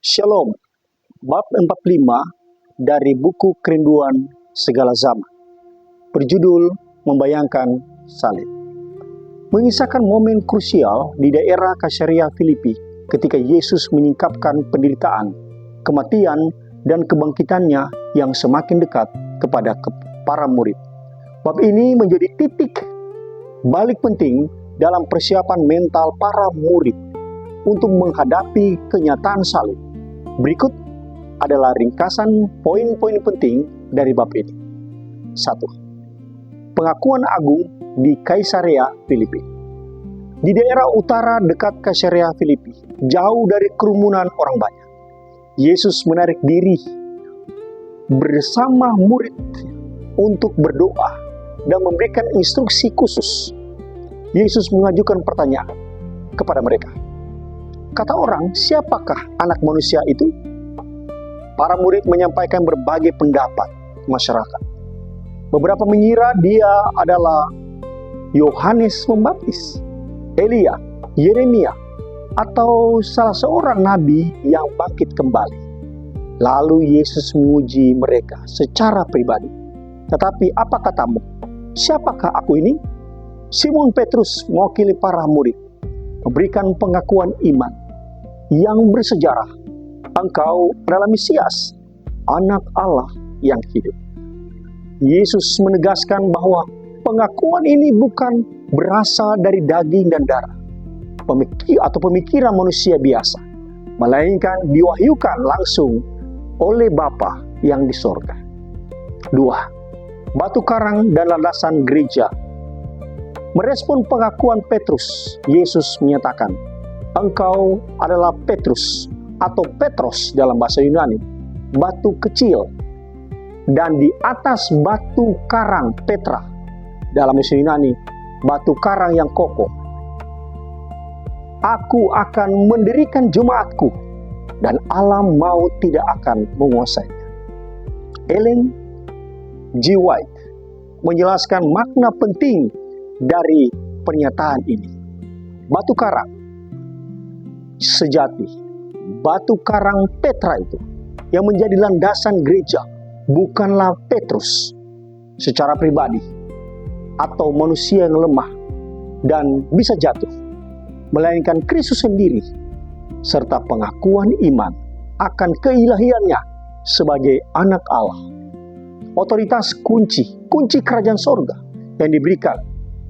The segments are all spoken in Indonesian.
Shalom, bab 45 dari buku Kerinduan Segala Zaman. Berjudul Membayangkan Salib. Mengisahkan momen krusial di daerah Kaisarea Filipi ketika Yesus menyingkapkan penderitaan, kematian, dan kebangkitannya yang semakin dekat kepada para murid. Bab ini menjadi titik balik penting dalam persiapan mental para murid untuk menghadapi kenyataan salib. Berikut adalah ringkasan poin-poin penting dari bab ini. 1. Pengakuan agung di Kaisarea Filipi. Di daerah utara dekat Kaisarea Filipi, jauh dari kerumunan orang banyak, Yesus menarik diri bersama murid untuk berdoa dan memberikan instruksi khusus. Yesus mengajukan pertanyaan kepada mereka. Kata orang, siapakah anak manusia itu? Para murid menyampaikan berbagai pendapat masyarakat. Beberapa mengira dia adalah Yohanes Pembaptis, Elia, Yeremia, atau salah seorang nabi yang bangkit kembali. Lalu Yesus menguji mereka secara pribadi. Tetapi apa katamu? Siapakah aku ini? Simon Petrus mewakili para murid memberikan pengakuan iman yang bersejarah. Engkau adalah Mesias, anak Allah yang hidup. Yesus menegaskan bahwa pengakuan ini bukan berasal dari daging dan darah, pemikiran manusia biasa, melainkan diwahyukan langsung oleh Bapa yang di sorga. 2. Batu karang dan landasan gereja. Merespon pengakuan Petrus, Yesus menyatakan, engkau adalah Petrus atau Petros dalam bahasa Yunani, batu kecil, dan di atas batu karang Petra dalam bahasa Yunani, batu karang yang kokoh. Aku akan mendirikan jemaatku dan alam maut tidak akan menguasainya. Ellen G. White menjelaskan makna penting dari pernyataan ini. Batu karang sejati, batu karang Petra itu yang menjadi landasan gereja bukanlah Petrus secara pribadi atau manusia yang lemah dan bisa jatuh, melainkan Kristus sendiri serta pengakuan iman akan keilahiannya sebagai anak Allah. Otoritas kunci kerajaan sorga yang diberikan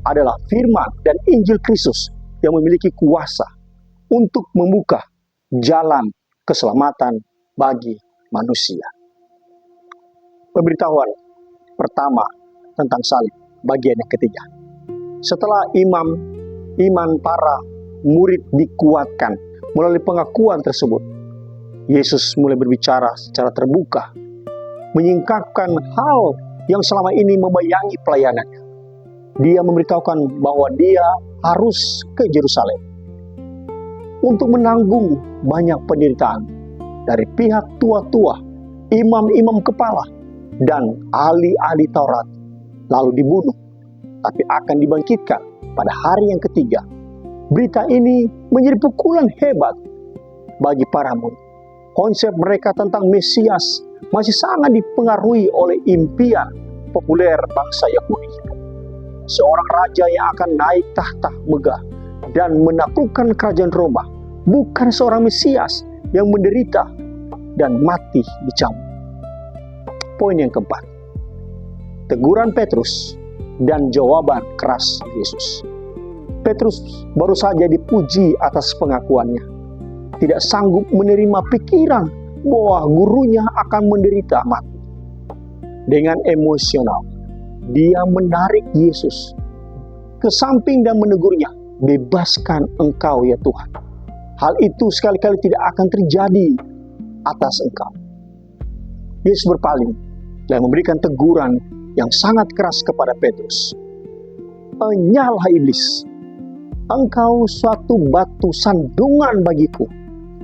adalah firman dan Injil Kristus yang memiliki kuasa untuk membuka jalan keselamatan bagi manusia. Pemberitahuan pertama tentang salib, bagian yang ketiga. Setelah iman para murid dikuatkan melalui pengakuan tersebut, Yesus mulai berbicara secara terbuka, menyingkapkan hal yang selama ini membayangi pelayanannya. Dia memberitahukan bahwa dia harus ke Yerusalem untuk menanggung banyak penderitaan dari pihak tua-tua, imam-imam kepala, dan ahli-ahli Taurat, lalu dibunuh, tapi akan dibangkitkan pada hari yang ketiga. Berita ini menjadi pukulan hebat bagi para murid. Konsep mereka tentang Mesias masih sangat dipengaruhi oleh impian populer bangsa Yahudi. Seorang raja yang akan naik tahta megah dan menaklukkan kerajaan Roma, bukan seorang Mesias yang menderita dan mati dicambuk. Poin yang keempat, teguran Petrus dan jawaban keras Yesus. Petrus baru saja dipuji atas pengakuannya, tidak sanggup menerima pikiran bahwa gurunya akan menderita mati. Dengan emosional, dia menarik Yesus ke samping dan menegurnya, bebaskan engkau ya Tuhan. Hal itu sekali-kali tidak akan terjadi atas engkau. Yesus berpaling dan memberikan teguran yang sangat keras kepada Petrus. Penyalah iblis, engkau suatu batu sandungan bagiku,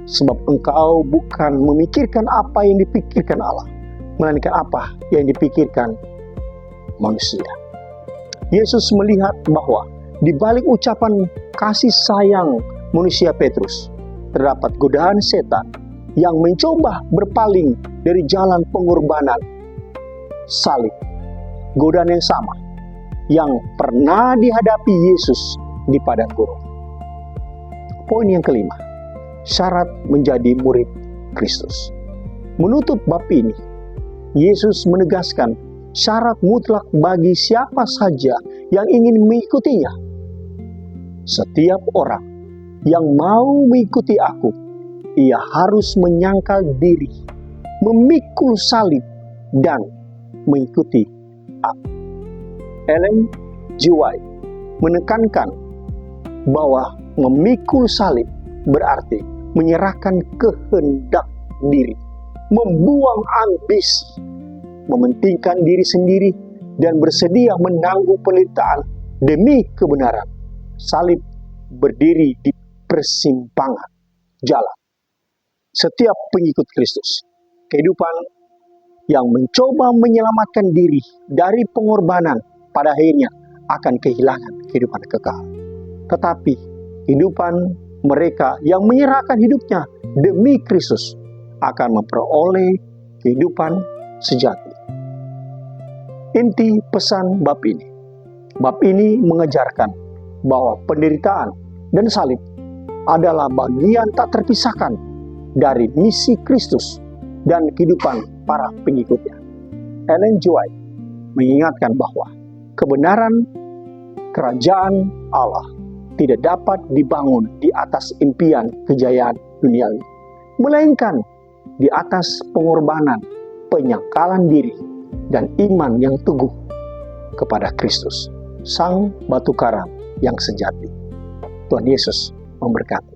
sebab engkau bukan memikirkan apa yang dipikirkan Allah, melainkan apa yang dipikirkan manusia. Yesus melihat bahwa di balik ucapan kasih sayang manusia Petrus, terdapat godaan setan yang mencoba berpaling dari jalan pengorbanan salib. Godaan yang sama yang pernah dihadapi Yesus di padang gurun. Poin yang kelima, syarat menjadi murid Kristus. Menutup bab ini, Yesus menegaskan syarat mutlak bagi siapa saja yang ingin mengikutinya. Setiap orang yang mau mengikuti aku, ia harus menyangkal diri, memikul salib, dan mengikuti aku. Ellen G. White menekankan bahwa memikul salib berarti menyerahkan kehendak diri, membuang ambisi, mementingkan diri sendiri, dan bersedia menanggung penderitaan demi kebenaran. Salib berdiri di persimpangan jalan. Setiap pengikut Kristus, kehidupan yang mencoba menyelamatkan diri dari pengorbanan pada akhirnya akan kehilangan kehidupan kekal. Tetapi kehidupan mereka yang menyerahkan hidupnya demi Kristus akan memperoleh kehidupan sejati. Inti pesan bab ini. Bab ini mengajarkan bahwa penderitaan dan salib adalah bagian tak terpisahkan dari misi Kristus dan kehidupan para pengikutnya. Ellen G. White mengingatkan bahwa kebenaran kerajaan Allah tidak dapat dibangun di atas impian kejayaan duniawi, melainkan di atas pengorbanan, penyangkalan diri, dan iman yang teguh kepada Kristus, Sang Batu Karang yang sejati. Tuhan Yesus memberkati.